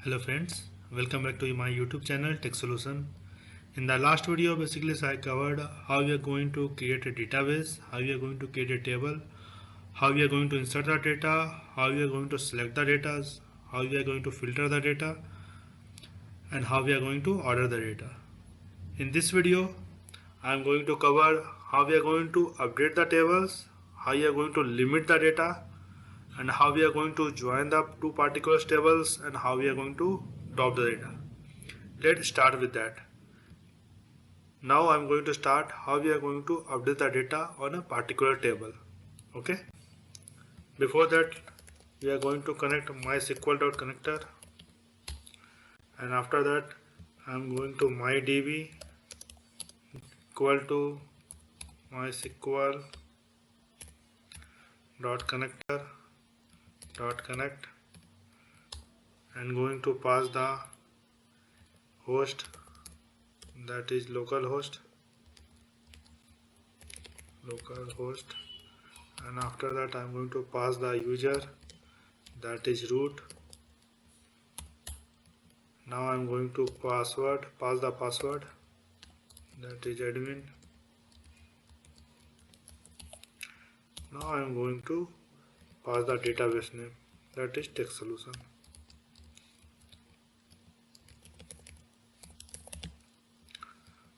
Hello friends, welcome back to my YouTube channel Tech Solution. In the last video basically I covered how we are going to create a database, how we are going to create a table, how we are going to insert the data, how we are going to select the data, how we are going to filter the data, and how we are going to order the data. In this video I am going to cover how we are going to update the tables, how we are going to limit the data, and how we are going to join the two particular tables, and how we are going to drop the data. Let's start with that. Now I'm going to start how we are going to update the data on a particular table. Okay. Before that, we are going to connect MySQL.connector, and after that, I'm going to MyDB equal to MySQL.connector.connect, and going to pass the host, that is localhost, and after that I'm going to pass the user, that is root. Now I'm going to pass the password, that is admin. Now I'm going to pass the database name, that is Tech Solution.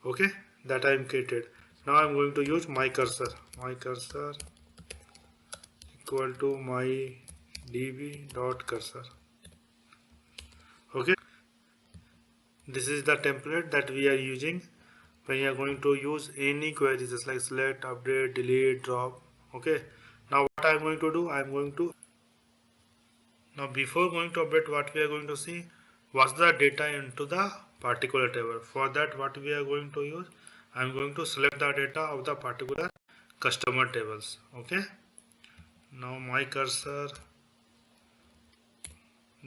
Okay, that I am created. Now I'm going to use my cursor equal to my db.cursor. Okay, this is the template that we are using when you are going to use any queries just like select, update, delete, drop. Okay, now what I'm going to do, now before going to update, what we are going to see, what's the data into the particular table. For that, what we are going to use, I'm going to select the data of the particular customer tables. Okay, now my cursor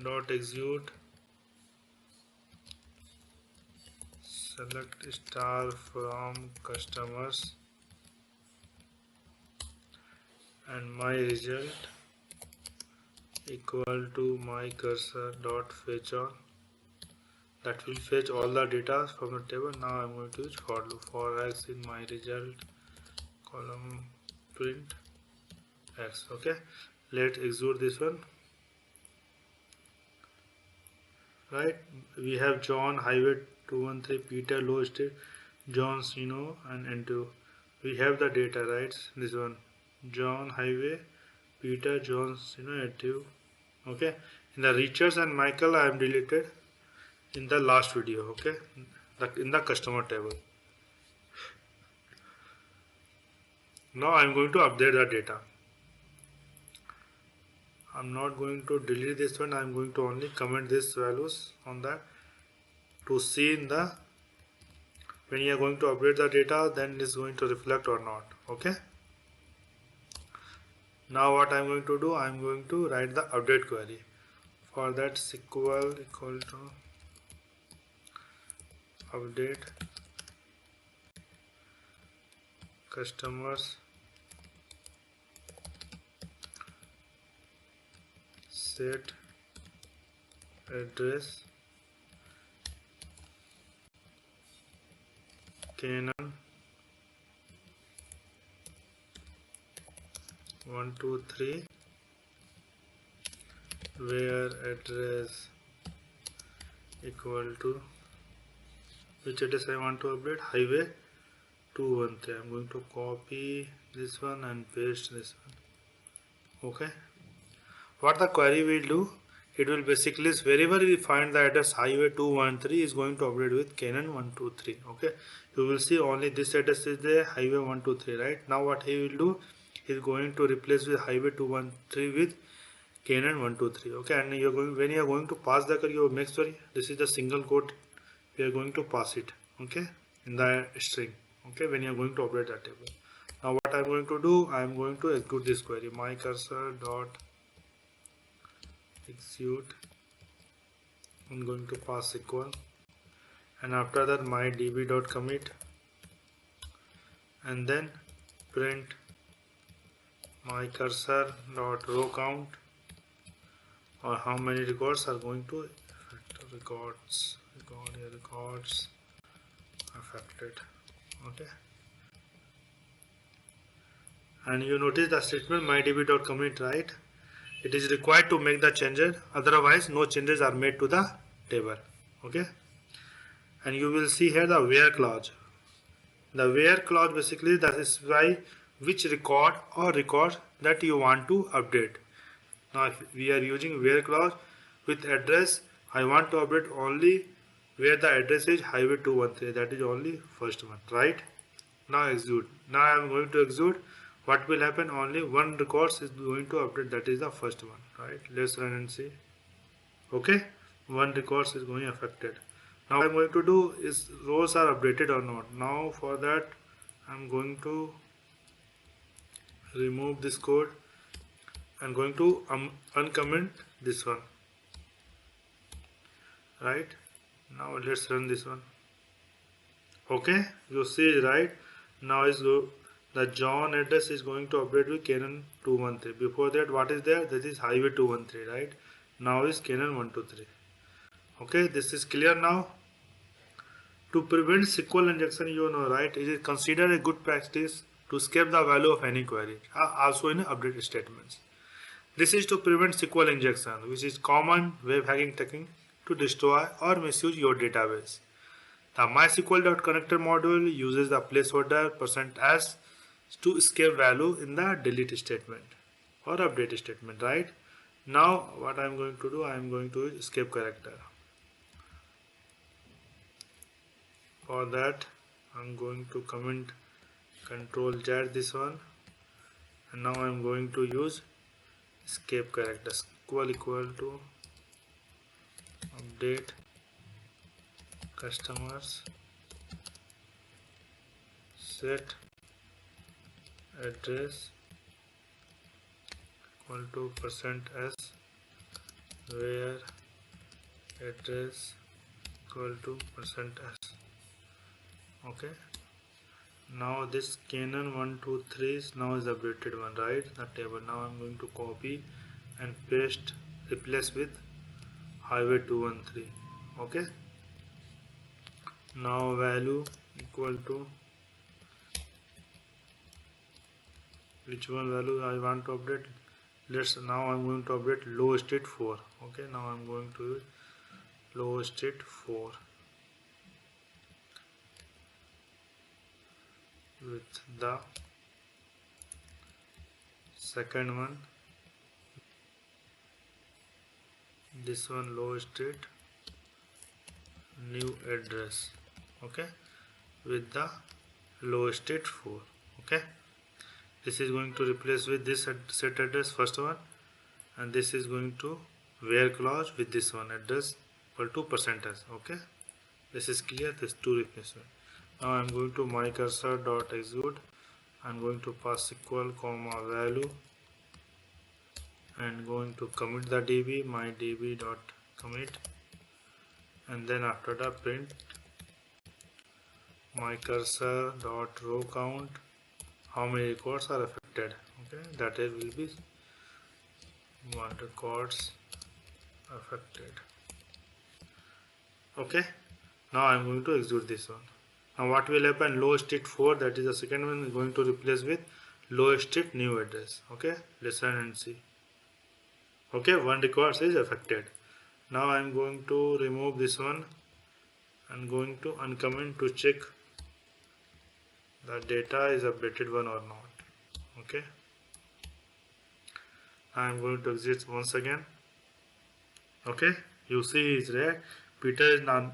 dot execute select star from customers, and my result equal to my cursor dot fetch all. That will fetch all the data from the table. Now I'm going to use for loop. For x in my result column print x. Okay, let's execute this one. Right, we have John Highway 213 Peter Low Street John Sino and N2. We have the data, right? This one John Highway Peter John Sino N2. Okay, in the Richards and Michael I am deleted in the last video. Okay, in the customer table. Now I am going to update the data. I'm not going to delete this one. I'm going to only comment these values on that to see in the when you are going to update the data, then it's going to reflect or not. Okay, now what I'm going to do, I'm going to write the update query. For that, SQL equal to update customers set address Canon 123 where address equal to which address I want to update, highway 213. I'm going to copy this one and paste this one. Okay, what the query will do, it will basically wherever we find the address highway 213 is going to update with Canon 123. Okay, you will see only this address is the highway 123, right? Now what he will do, he is going to replace with highway 213 with Canon 123. Okay, and you are going, when you are going to pass the query, you make sure this is the single quote we are going to pass it. Okay, in the string. Okay, when you are going to update that table. Now what I am going to do, I am going to execute this query. My cursor dot execute. I'm going to pass equal, and after that my db dot commit, and then print my cursor dot row count, or how many records are going to affect. records affected. Okay, and you notice the statement mydb.commit, right? It is required to make the changes, otherwise no changes are made to the table. Okay, and you will see here the where clause. The where clause basically that is why which record or records that you want to update. Now if we are using where clause with address, I want to update only where the address is highway 213, that is only first one, right? Now execute. Now I am going to execute. What will happen? Only one record is going to update, that is the first one, right? Let's run and see. Okay, one record is going affected. Now what I'm going to do is rows are updated or not. Now for that I'm going to remove this code and going to uncomment this one, right? Now let's run this one. Okay, you see, right? Now is the John address is going to update with Canon 213. Before that, what is there? That is highway 213, right? Now is Canon 123. Okay, this is clear now. To prevent SQL injection, you know, right? It is considered a good practice to escape the value of any query, also in update statements. This is to prevent SQL injection, which is common web hacking technique to destroy or misuse your database. The MySQL.connector module uses the placeholder %s to escape value in the delete statement or update statement, right? Now what I am going to do, I am going to escape character. For that I am going to comment Control Z this one, and now I am going to use escape character equal to update customers set address equal to %s where address equal to %s. Okay, now this Canon 123 now is updated one, right? The table. Now I'm going to copy and paste, replace with highway 213. Okay, now value equal to which one value I want to update. Now I'm going to update low state 4. Okay, now I'm going to use low state 4 with the second one, this one low state new address. Okay, with the low state 4. Okay, this is going to replace with this set address first one, and this is going to where clause with this one address equal to %s. Okay, this is clear. This two replacement. Now I am going to my cursor dot execute. I am going to pass equal comma value and going to commit the db my db dot commit, and then after that print my cursor dot row count how many records are affected. Okay, that is will be 1 records affected. Okay, now I am going to execute this one. Now what will happen? Low state 4, that is the second one, is going to replace with low state new address. Okay, let's run and see. Okay, 1 record is affected. Now I am going to remove this one and going to uncomment to check the data is updated one or not. Okay, I am going to exit once again. Okay, you see is right. Peter is now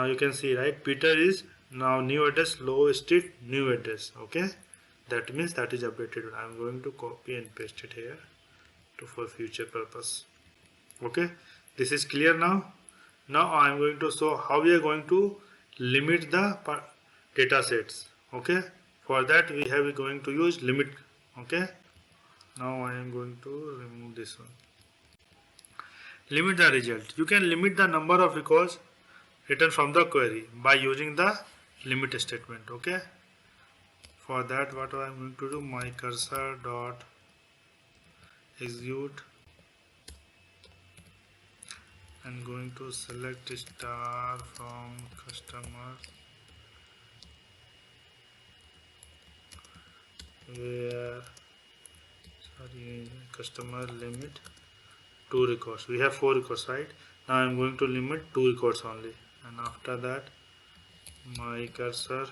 you can see, right? Peter is now new address low state new address. Okay, that means that is updated. I am going to copy and paste it here for future purpose. Okay, this is clear now. Now I am going to show how we are going to limit the data sets. Okay, for that we have going to use limit. Okay, now I am going to remove this one. Limit the result. You can limit the number of records written from the query by using the limit statement. Okay, for that what I am going to do, my cursor dot execute I'm going to select star from customer where customer limit 2 records. We have 4 records, right? Now I'm going to limit 2 records only, and after that my cursor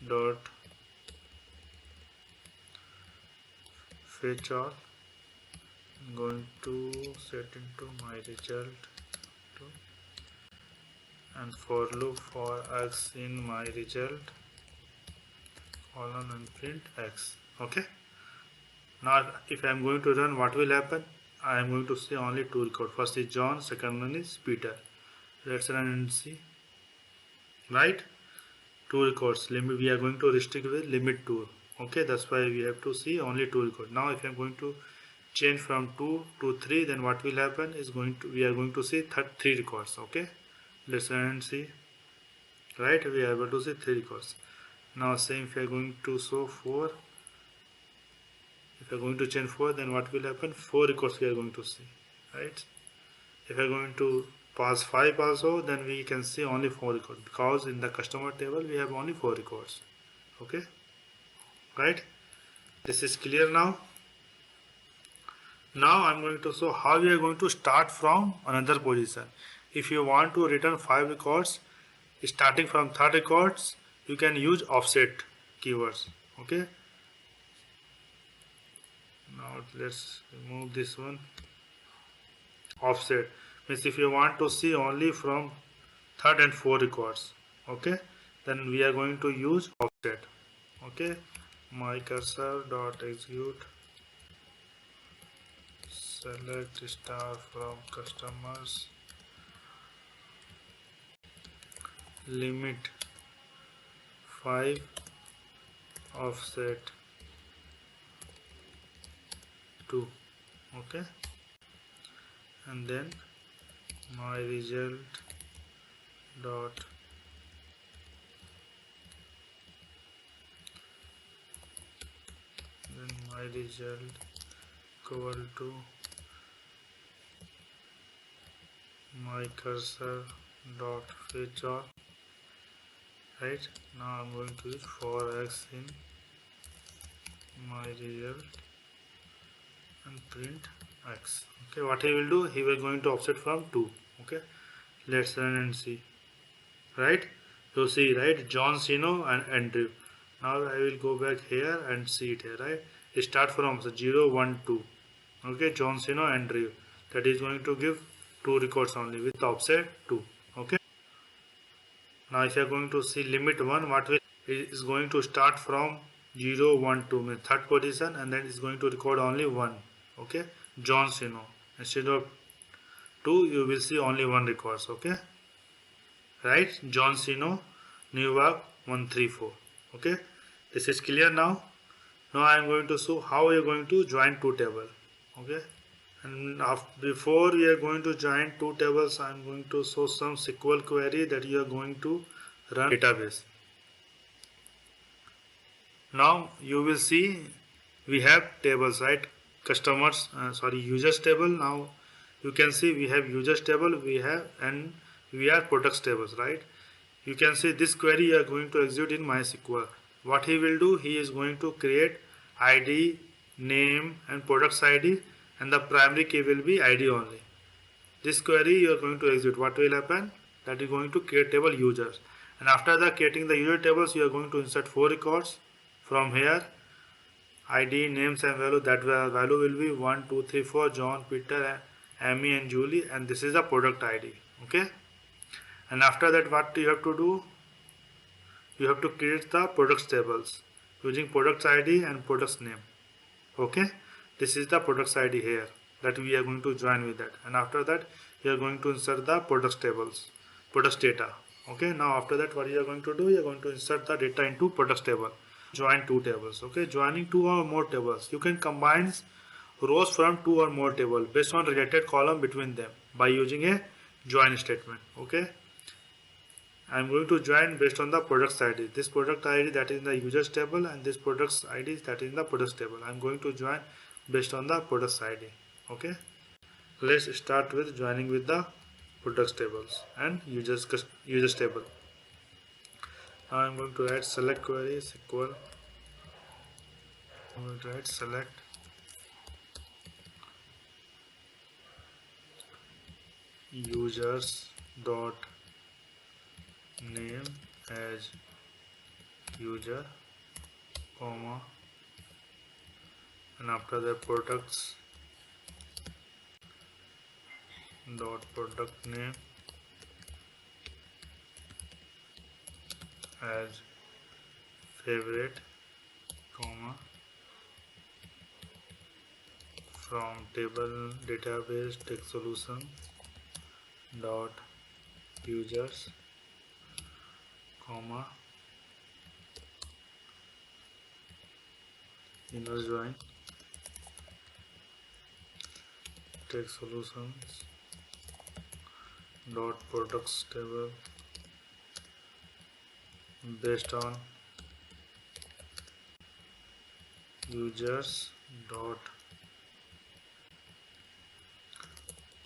dot fetch all. I'm going to set into my result to, and for loop for x in my result colon and print x. Okay. Now if I am going to run, what will happen? I am going to see only 2 records. First is John, second one is Peter. Let's run and see. Right? 2 records. Limit, we are going to restrict with limit 2. Okay, that's why we have to see only 2 records. Now if I am going to change from 2 to 3, then what will happen is we are going to see 3 records. Okay, let's run and see. Right, we are able to see 3 records. Now same, if we are going to show 4, if we are going to change 4, then what will happen? 4 records we are going to see. Right, if we are going to pass 5 also, then we can see only 4 records, because in the customer table we have only 4 records. Okay, right, this is clear now. Now I'm going to show how we are going to start from another position. If you want to return 5 records starting from 3rd records, you can use offset keywords. Okay, now let's remove this one. Offset means if you want to see only from 3rd and 4th records, okay, then we are going to use offset. Okay, my cursor dot execute select star from customers limit 5 offset 2. Okay, and then my result dot equal to my cursor dot fetch all. Right, now I'm going to use for x in my result and print x. Okay, what he will do, he will going to offset from 2. Okay, let's run and see. Right, you see, right, John, Sino and Andrew. Now I will go back here and see it here. Right, start from 0 1 2. Okay, John, Sino, Andrew, that is going to give 2 records only with offset 2. Okay, now if you are going to see limit 1, what will it is going to start from 0 1 2 means 3rd position, and then it's going to record only 1. Okay, John, Sino, instead of 2 you will see only 1 records. Okay, right, John, Sino, Newark 134. Okay, this is clear now. Now I am going to show how we are going to join 2 tables. Okay, and before we are going to join 2 tables, I am going to show some SQL query that you are going to run database. Now you will see we have tables, right? Users table. Now you can see we have users table, and we are products tables, right? You can see this query you are going to execute in MySQL. What he will do, he is going to create ID, name and products ID, and the primary key will be ID only. This query you are going to execute. What will happen? That is going to create table users, and after the creating the user tables, you are going to insert 4 records from here. ID, names and value. That value will be 1 2 3 4 John, Peter, Amy and Julie, and this is the product ID. Okay, and after that what you have to do, you have to create the products tables using products ID and products name. Okay, this is the products ID here that we are going to join with that, and after that you are going to insert the products tables, products data. Okay, now after that what you are going to do, you are going to insert the data into products table. Join 2 tables. Okay, joining 2 or more tables, you can combine rows from 2 or more tables based on related column between them by using a join statement. Okay, I am going to join based on the products ID. This product ID that is in the users table, and this products ID that is in the products table. I am going to join based on the products ID. Okay, Let's start with joining with the products tables and users table. Now I'm going to add select query is equal. I'm going to add select users dot name as user, comma, and after the products dot product name as favorite, comma, from table database text solution dot users, comma, inner join text solutions dot products table based on users dot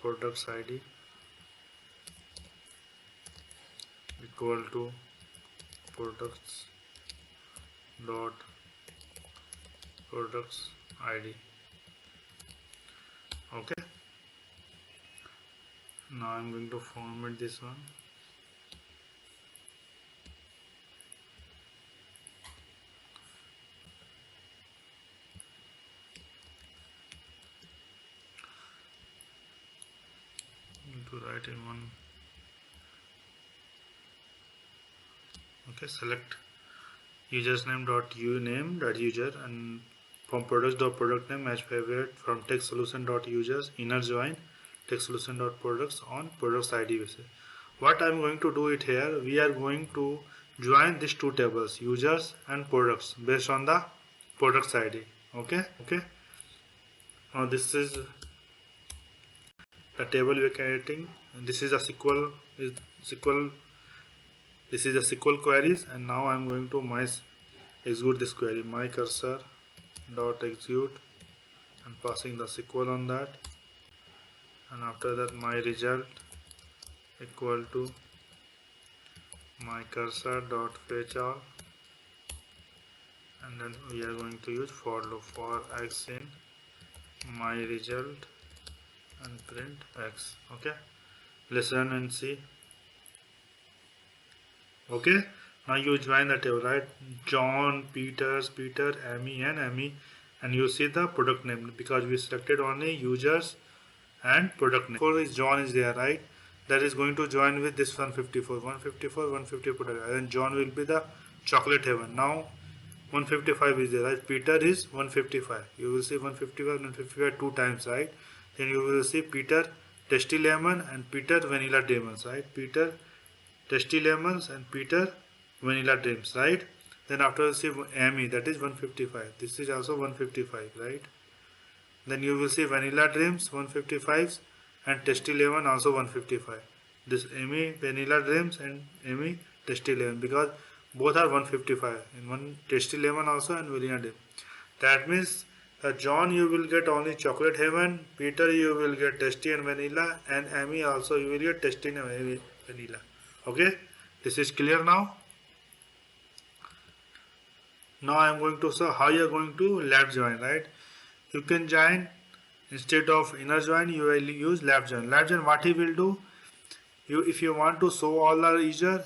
products id equal to products dot products id. Okay, now I'm going to format this one. To write in one. Okay, select users name dot uname dot user and from products dot product name as favorite from text solution dot users inner join text solution dot products on products id basis. What I'm going to do it here, we are going to join these two tables users and products based on the products id. Okay. Now this is the table we are creating. This is a SQL. This is a SQL queries, and now I'm going to execute this query. My cursor dot execute and passing the SQL on that, and after that my result equal to my cursor dot fetch all, and then we are going to use for loop for x in my result and print x. Okay, let's run and see. Okay, now you join the table, right? John, Peter, Amy and Amy, and you see the product name because we selected only users and product name. For is John is there, right? That is going to join with this 154 product, and John will be the chocolate heaven. Now 155 is there, right? Peter is 155. You will see 155 two times, right? Then you will see Peter tasty lemon and Peter vanilla demons, right? Peter tasty lemons and Peter vanilla dreams, right? Then after you see Amy, that is 155. This is also 155, right? Then you will see vanilla dreams 155 and tasty lemon also 155. This Amy vanilla dreams and Amy tasty lemon because both are 155 in one tasty lemon also and vanilla dream. That means John you will get only chocolate heaven, Peter you will get tasty and vanilla, and Amy also you will get tasty and vanilla. Okay, this is clear now. Now I am going to show how you are going to left join, right? You can join instead of inner join, you will use left join. Left join, what he will do, if you want to show all the users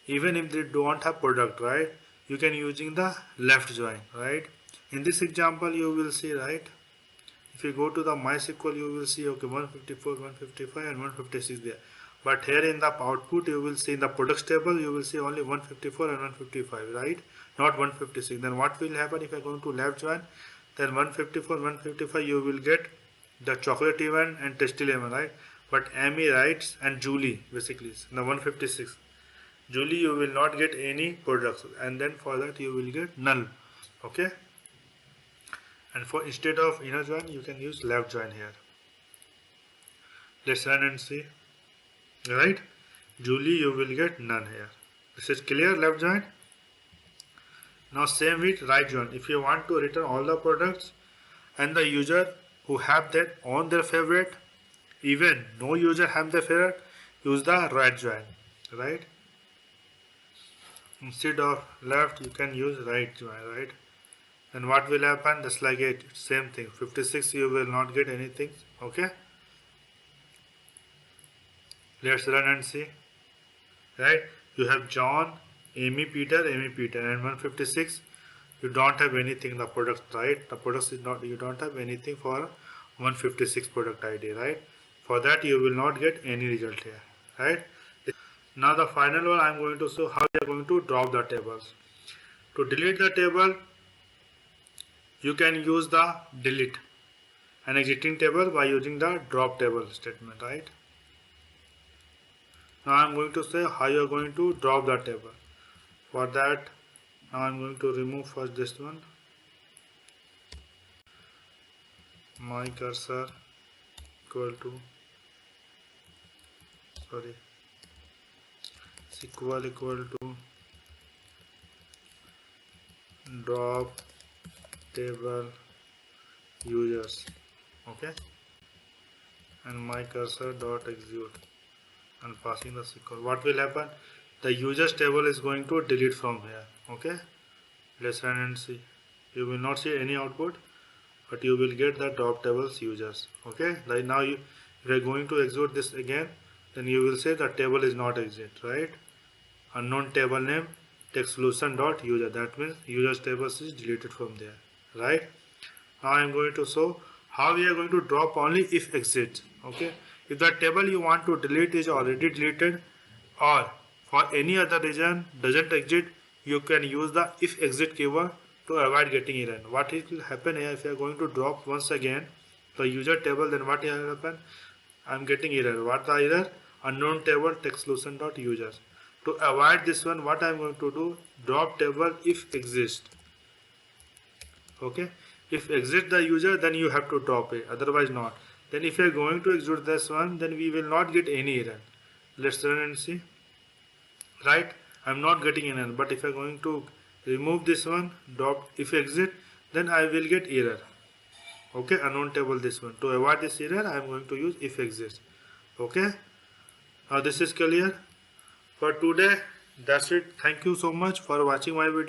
even if they don't have product, right, you can using the left join, right? In this example you will see, right, if you go to the MySQL you will see okay 154, 155 and 156 there. But here in the output you will see in the products table you will see only 154 and 155, right? Not 156. Then what will happen if I go to left join? Then 154, 155 you will get the chocolate even and tasty lemon, right? But Amy writes and Julie basically is the 156. Julie you will not get any products, and then for that you will get null. Okay. And for instead of inner join you can use left join here. Let's run and see. Right, Julie you will get none here. This is clear, left join. Now same with right join. If you want to return all the products and the user who have that on their favorite even no user have the error, use the right join, right? Instead of left, you can use right join, right? And what will happen? Just like it, same thing. 56, you will not get anything. Okay. Let's run and see. Right? You have John, Amy, Peter, and 156. You don't have anything in the product, right? The product is not. You don't have anything for 156 product ID, right? For that, you will not get any result here, right? Now the final one, I am going to show how you are going to drop the tables. To delete the table, you can use the delete an exiting table by using the drop table statement, right? Now I am going to say how you are going to drop the table. For that, now I am going to remove first this one. My cursor equal to equal to drop table users, okay, and my cursor dot execute and passing the SQL. What will happen? The users table is going to delete from here, okay. Let's run and see. You will not see any output, but you will get the drop tables users, okay. Like now if you are going to execute this again, then you will say the table is not exit, right? Unknown table name text solution dot user, that means users tables is deleted from there, right? Now I am going to show how we are going to drop only if exit, okay. If the table you want to delete is already deleted, or for any other reason doesn't exit, you can use the if exit keyword to avoid getting error. What will happen here, if you are going to drop once again the user table, then what will happen? I am getting error. What the error? Unknown table text solution dot users. To avoid this one, what I am going to do? Drop table if exist. Okay. If exit the user, then you have to drop it. Otherwise not. Then if you are going to execute this one, then we will not get any error. Let's run and see. Right? I am not getting an error. But if I am going to remove this one, drop if exit, then I will get error. Okay, unknown table this one. To avoid this error, I am going to use if exit. Okay. Now this is clear. For today, that's it. Thank you so much for watching my video.